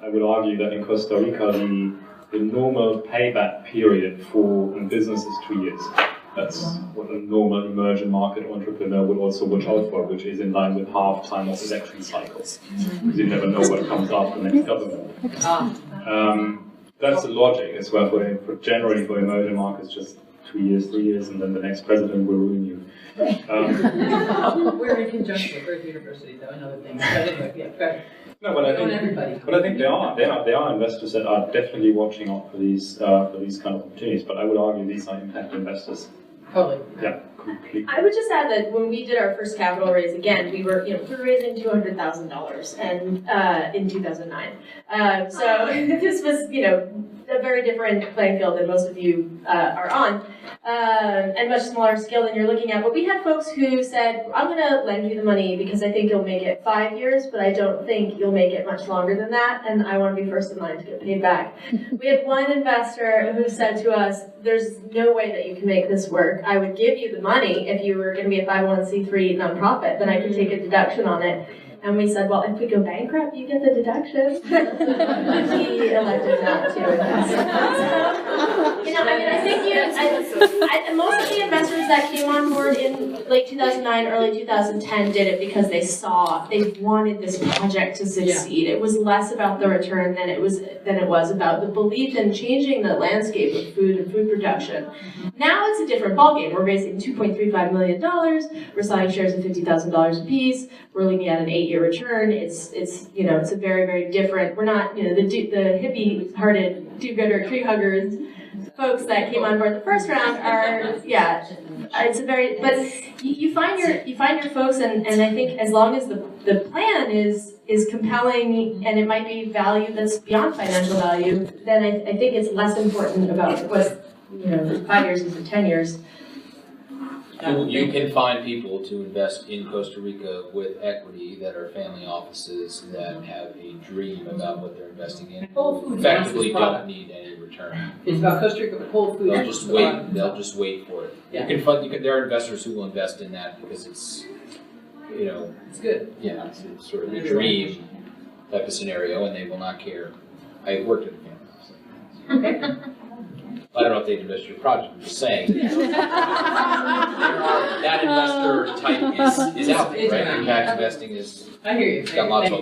I would argue that in Costa Rica, the normal payback period for a business is 2 years. That's what a normal emerging market entrepreneur would also watch out for, which is in line with half-time of election cycles. Because you never know what comes after the next government. That's the logic as well for generally for emerging markets, just 2 years, 3 years, and then the next president will ruin you. We're in conjunction with Earth University though and other things, but anyway, yeah, fair. No, but I We own think, everybody. but I think there are investors that are definitely watching out for these kind of opportunities. But I would argue these are impact investors. Totally. Yeah, completely. I would just add that when we did our first capital raise, again, we were raising $200,000 and in 2009. So this was, a very different playing field than most of you are on, and much smaller scale than you're looking at. But we had folks who said, I'm going to lend you the money because I think you'll make it 5 years, but I don't think you'll make it much longer than that, and I want to be first in line to get paid back. We had one investor who said to us, there's no way that you can make this work. I would give you the money if you were going to be a 501c3 nonprofit, then I could take a deduction on it. And we said, well, if we go bankrupt, you get the deduction. He elected not to invest. I think most of the investors that came on board in late 2009, early 2010 did it because they wanted this project to succeed. It was less about the return than it was about the belief in changing the landscape of food and food production. Now it's a different ballgame. We're raising $2.35 million. We're selling shares at $50,000 a piece. We're looking at an 8-year return. It's a very, very different. We're not the hippie-hearted do-gooder tree huggers folks that came on board the first round are it's a very but you find your folks and I think as long as the plan is compelling and it might be value that's beyond financial value, then I think it's less important about what's 5 years into 10 years. You can find people to invest in Costa Rica with equity that are family offices that have a dream about what they're investing in. Whole Foods Effectively massive don't product. need any return. It's about Costa Rica, but Whole Foods. They'll just wait for it. Yeah. There are investors who will invest in that because it's, It's good. yeah, it's sort of a dream type of scenario and they will not care. I worked at a family office. Okay. I don't know if they'd invest in your project, I'm just saying. That investor type is out there, right? Impact investing is, I hear you. got lots of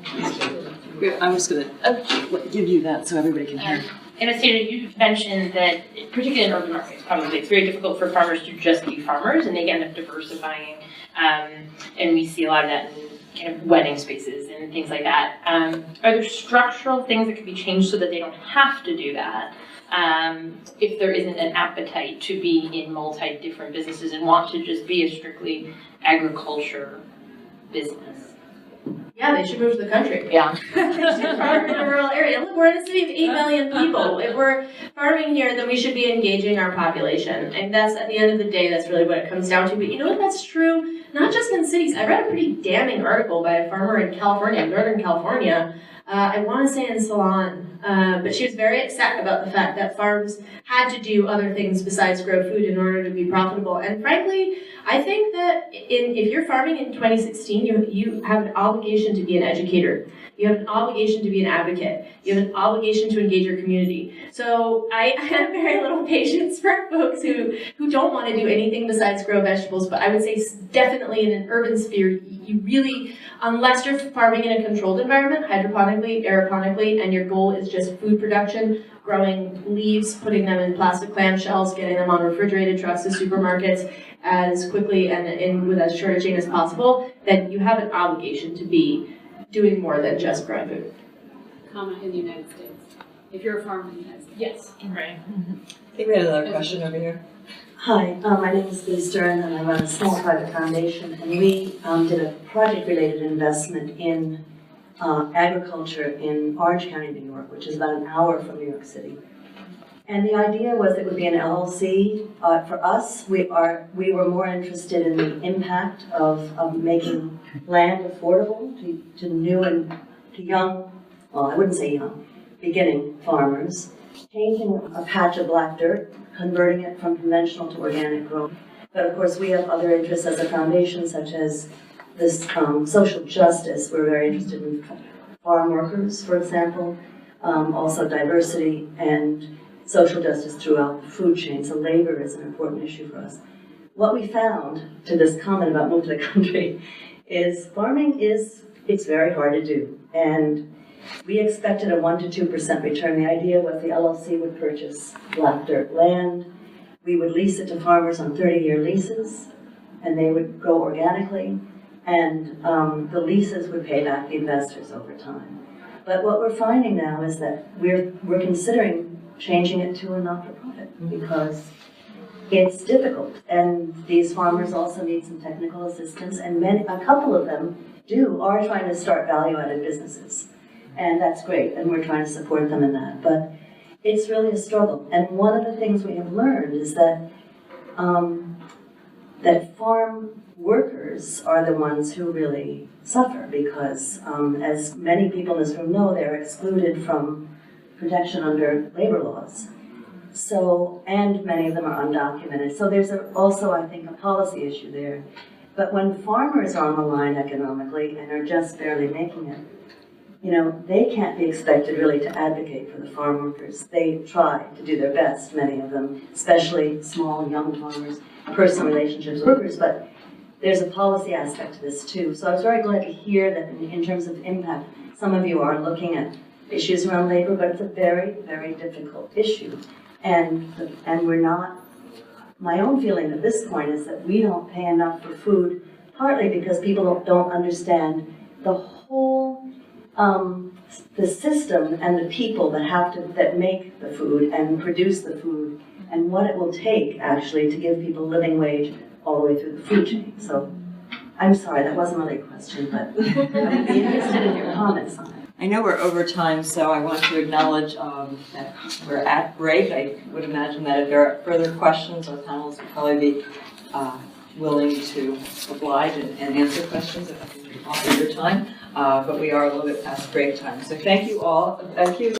Thank folks. I'm just going to give you that so everybody can hear. Anastasia, you mentioned that, particularly in urban markets, probably it's very difficult for farmers to just be farmers, and they end up diversifying. And we see a lot of that in kind of wedding spaces and things like that. Are there structural things that could be changed so that they don't have to do that? If there isn't an appetite to be in multi-different businesses and want to just be a strictly agriculture business. Yeah, they should move to the country. Yeah. They should farm in a rural area. Look, we're in a city of 8 million people. If we're farming here, then we should be engaging our population. And that's, at the end of the day, that's really what it comes down to. But you know what, that's true, not just in cities. I read a pretty damning article by a farmer in California, Northern California, I want to say in Ceylon, but she was very upset about the fact that farms had to do other things besides grow food in order to be profitable. And frankly, I think that if you're farming in 2016, you have an obligation to be an educator. You have an obligation to be an advocate. You have an obligation to engage your community. So I have very little patience for folks who don't want to do anything besides grow vegetables, but I would say definitely in an urban sphere, you really, unless you're farming in a controlled environment, hydroponically, aeroponically, and your goal is just food production, growing leaves, putting them in plastic clamshells, getting them on refrigerated trucks to supermarkets as quickly and with as short a chain as possible, then you have an obligation to be doing more than just growing food. Comment in the United States. If you're a farmer in the United States. Yes, right. I think we had another question over here. Hi, my name is Lee Stern and I run a small private foundation, and we did a project-related investment in agriculture in Orange County, New York, which is about an hour from New York City. And the idea was it would be an LLC. For us, we were more interested in the impact of making land affordable to new and to young, well, I wouldn't say young, beginning farmers, changing a patch of black dirt, converting it from conventional to organic growth. But of course, we have other interests as a foundation, such as this social justice. We're very interested in farm workers, for example, also diversity and social justice throughout the food chain. So labor is an important issue for us. What we found to this comment about move to the country is farming it's very hard to do. And we expected a 1 to 2% return. The idea was the LLC would purchase black dirt land. We would lease it to farmers on 30-year leases, and they would grow organically. And the leases would pay back the investors over time. But what we're finding now is that we're considering changing it to a not-for-profit because it's difficult. And these farmers also need some technical assistance, and a couple of them are trying to start value-added businesses. And that's great, and we're trying to support them in that. But it's really a struggle. And one of the things we have learned is that that farm workers are the ones who really suffer because, as many people in this room know, they're excluded from protection under labor laws. So, and many of them are undocumented. So there's also, I think, a policy issue there. But when farmers are on the line economically and are just barely making it, they can't be expected really to advocate for the farm workers. They try to do their best, many of them, especially small, young farmers, personal relationships with workers, but there's a policy aspect to this too. So I was very glad to hear that in terms of impact, some of you are looking at issues around labor, but it's a very, very difficult issue. And we're not, my own feeling at this point is that we don't pay enough for food, partly because people don't understand the whole the system and the people that make the food and produce the food, and what it will take actually to give people a living wage all the way through the food chain. So I'm sorry, that wasn't really a question, but I'd be interested in your comments on it. I know we're over time, so I want to acknowledge that we're at break. I would imagine that if there are further questions, our panelists would probably be willing to oblige and answer questions if I can offer your time. But we are a little bit past break time. So thank you all. Thank you.